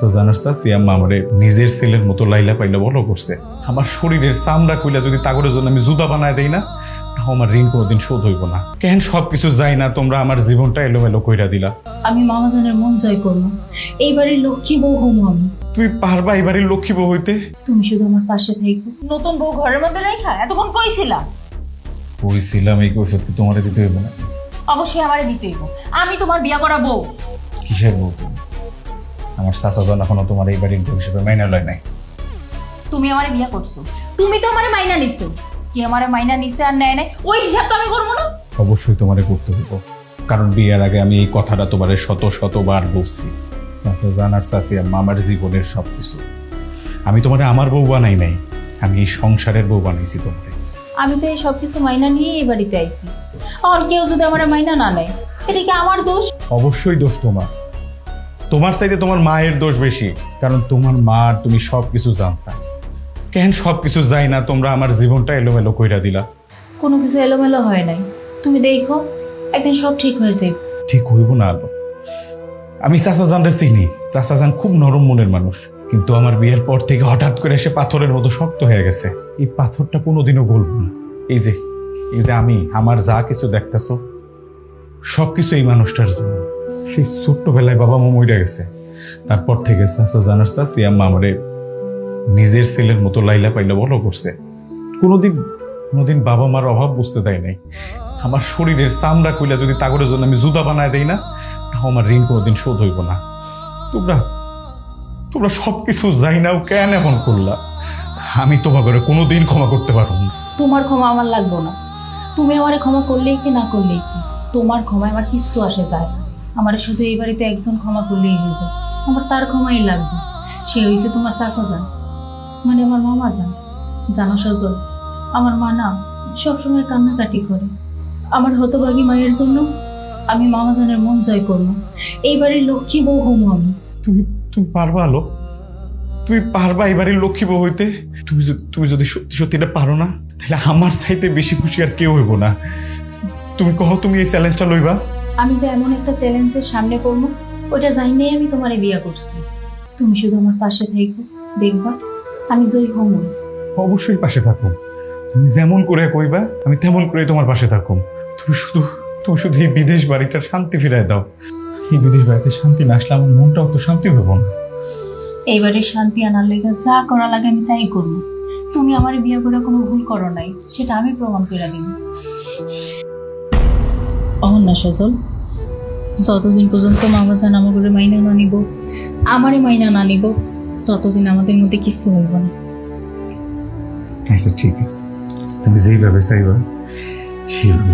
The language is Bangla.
চাচা জানার চাচি আম্মা আমারে নিজের ছেলের মতো লাইলা পাইলা বড় করছে। আমার শরীরের চামড়া কইলা যদি তাগরের জন্য আমি জুতা বানায় দেই না, তাও আমার ঋণ কোনোদিন শোধ হইব না। কেন সবকিছু যাই না, তোমরা আমার জীবনটা এলোমেলো কইরা দিলা। আমি মামাজানের মন জয় করবো, এই বাড়ির লক্ষ্মী বউ হমু আমি। তুমি পারবা এই বাড়ির লক্ষ্মী বউ হইতে? তুমি শুধু আমার পাশে থাকো। নতুন বউ ঘরের মধ্যে রাখা এতক্ষণ কইছিলা? কইছিলাম এই কৈফিয়ত কি তোমারে দিতে হইব না? অবশ্যই আমারে দিতে হইব, আমি তোমার বিয়া করা বউ। কিসের বউ? আমার চাচা জন এখনো তোমার এই বাড়ির বউ হিসেবে মাইনা লয় নাই। তুমি আমারে বিয়া করছো, তুমি তো আমারে মাইনা নিছো। কি আমারে মাইনা নিছে আর নেয় নাই ওই হিসাব তো আমি করবো না? অবশ্যই তোমারে করতে হইব, কারণ বিয়ের আগে আমি এই কথাটা তোমারে শতবার বলছি। চাচা জান আর চাচি আম্মা আমার জীবনের সবকিছু। আমি তোমারে আমার বউ বানাই নাই, আমি এই সংসারের বউ বানাইছি তোমারে। আমি তো এই সবকিছু মাইনা নিয়ে এই বাড়িতে আইছি। আর কেউ যদি আমার মাইনা না নেয়, এটা কি আমার দোষ? অবশ্যই দোষ তোমার। তোমার চাইতে তোমার মায়ের দোষ বেশি, কারণ তোমার মা আর তুমি সবকিছু জানতা। কেন সবকিছু যাই না, তোমরা আমার জীবনটা এলোমেলো কইরা দিলা। কোনো কিছু এলোমেলো হয় নাই, তুমি দেখো একদিন সব ঠিক হয়ে যাবে। ঠিক হইব না আলো। আমি চাচা জানটা চিনি, চাচা জান খুব নরম মনের মানুষ, কিন্তু আমার বিয়ের পর থেকে হঠাৎ করে সে পাথরের মতো শক্ত হয়ে গেছে। এই পাথরটা কোনোদিনও গলব না। এই যে আমি আমার যা কিছু দেখতেছো সবকিছু এই মানুষটার জন্য। সেই ছোট্টবেলায় বাবা মা মরে গেছে, তারপর থেকে চাচা জানার চাচি আম্মা আমারে নিজের ছেলের মতো লাইলা পাইলা বড় করছে। কোনোদিন বাবা মার অভাব বুঝতে দেয় নাই। আমার শরীরের চামড়া কইলা যদি তাগরের জন্য আমি জুতা বানায় দেই না, তাও আমার ঋণ কোনোদিন শোধ হইব না। তোমরা সবকিছু যাই নাও কেন এমন করলা? আমি তোমাকে কোনোদিন ক্ষমা করতে পারবো না। তোমার ক্ষমা আমার লাগবে না। তুমি আমারে ক্ষমা করলেই কি না করলেই কি, তোমার ক্ষমায় আমার কিচ্ছু আসে যায় না। আমার শুধু এই বাড়িতে একজন ক্ষমা করলেই হইব, আমার তার ক্ষমাই লাগবে। সে হয়েছে তোমার চাচা জান, মানে আমার মামা জান। জানো সজল, আমার মা না সবসময় কান্নাকাটি করে। আমার হতভাগী মায়ের জন্য আমি মামা জানের মন জয় করবো, এই বাড়ির লক্ষ্মী বউ হমু আমি। তুমি পারবা আলো? তুমি পারবা এই বাড়ির লক্ষ্মী বউ হইতে? তুমি যদি সত্যি এটা পারো না, তাহলে আমার চাইতে বেশি খুশি আর কেউ হইব না। তুমি কহ তুমি এই চ্যালেঞ্জটা লইবা? আমি তো এমন একটা চ্যালেঞ্জের সামনে পড়বো, ওইটা জানিয়ে আমি তোমারে বিয়া করছি। তুমি শুধু আমার পাশে থাকো, দেখবা আমি জয় হমু। অবশ্যই পাশে থাকো, তুমি যেমন করে কইবা আমি তেমন করে তোমার পাশে থাকো। তুমি শুধু এই বিদেশ বাড়িটার শান্তি ফিরায় দাও। এই বিদেশ বাড়িতে শান্তি না আসলে আমার মনটাও তো শান্তি হইব না। এইবারে শান্তি আনার লেগে যা করা লাগে আমি তাই করবো। তুমি আমার বিয়ে করে কোনো ভুল করো নাই, সেটা আমি প্রমাণ করে দিব। অহন্যা সজল, যতদিন পর্যন্ত মামা জান আমাকে মাইনা না নিব, আমারই মাইনা না নিব, ততদিন আমাদের মধ্যে কিছু হইব না। আচ্ছা ঠিক আছে, তুমি যেইভাবে চাইবা সেইভাবে।